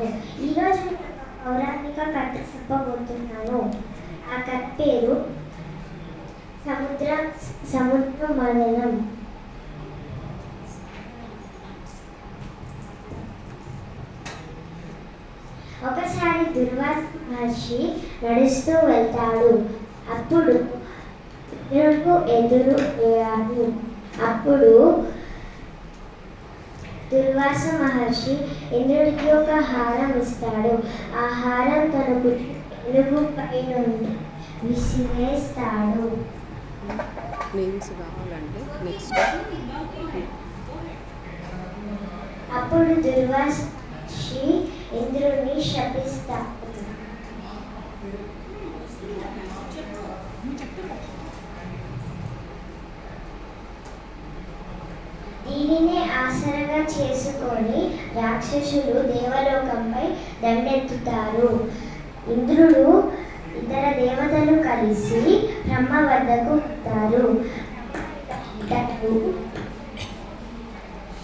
చేస్తున్నాను. ఈరోజు నేను ఒక పౌరాణిక కథ చెప్పబోతున్నాను. ఆ కథ పేరు సముద్ర మదనం. ఒకసారి దుర్వాస మహర్షి నడుస్తూ వెళ్తాడు. అప్పుడు ఎదురయ్యాడు. అప్పుడు దుర్వాస మహర్షి ఇంద్రుడికి ఒక హారం ఇస్తాడు. ఆ హారం తనకు ఏనుగుపై నుండి విసిరేస్తాడు. అప్పుడు దుర్వాస మహర్షి ఇంద్రుడిని శపిస్తాడు. దీనినే ఆసరగా చేసుకొని రాక్షసులు దేవలోకంపై దండెత్తుతారు. ఇంద్రుడు ఇతర దేవతలు కలిసి బ్రహ్మ వద్దకు వస్తారు.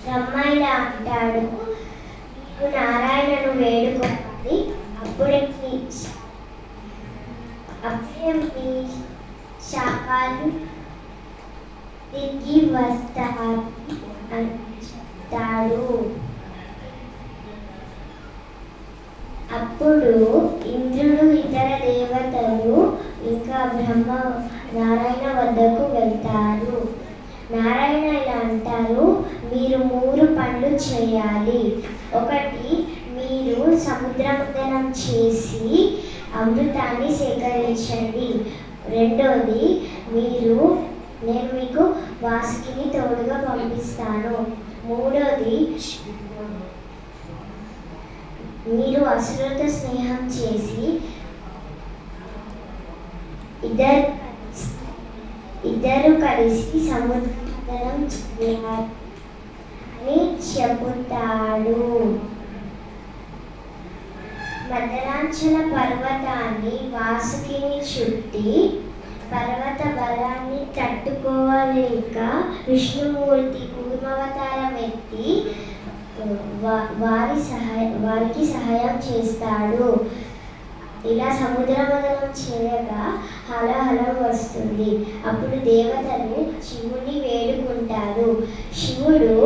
బ్రహ్మ ఇలా అంటాడు, నీవు నారాయణను వేడుకోవాలి, అప్పుడే మీ శాపాలు తిరిగి వస్తాడు అంటాడు. అప్పుడు ఇంద్రుడు ఇతర దేవతలు ఇంకా బ్రహ్మ నారాయణ వద్దకు వెళ్తారు. నారాయణ ఇలా అంటారు, మీరు 3 పనులు చేయాలి. ఒకటి, మీరు సముద్రమంతనం చేసి అమృతాన్ని సేకరించండి. రెండోది, నేను మీకు వాసుకిని తోడుగా పంపిస్తాను. మూడోది, మీరు అసురులతో స్నేహం చేసి ఇద్దరు కలిసి సముద్రం అని చెబుతాడు. మదనాచల పర్వతాన్ని వాసుకిని చుట్టి పర్వత బలాన్ని తట్టుకోలేక విష్ణుమూర్తి కూర్మావతారం ఎత్తి వారికి సహాయం చేస్తాడు. ఇలా సముద్రమదనం చేయగా హలహలం వస్తుంది. అప్పుడు దేవతలు శివుని వేడుకుంటారు. శివుడు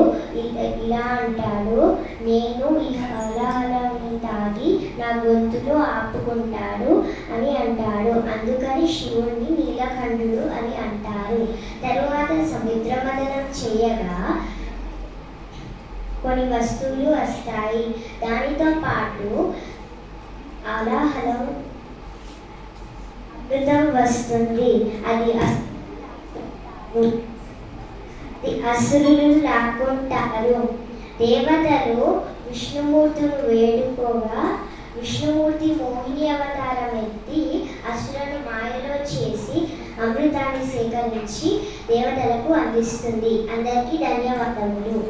ఇలా అంటాడు, నేను ఈ హలహలాన్ని తాగి నా గొంతులో ఆపుకుంటాడు అని అంటాడు. అందుకని శివుడిని నీలకంఠుడు అని అంటారు. తరువాత సముద్రమదనం చేయగా కొన్ని వస్తువులు వస్తాయి. దానితో పాటు హలహలం అమృతం వస్తుంది. అది అసురులు లాక్కుంటారు. దేవతలు విష్ణుమూర్తిని వేడుకోగా విష్ణుమూర్తి మోహిని అవతారం ఎత్తి అసురులను మాయలో చేసి అమృతాన్ని సేకరించి దేవతలకు అందిస్తుంది. అందరికీ ధన్యవాదములు.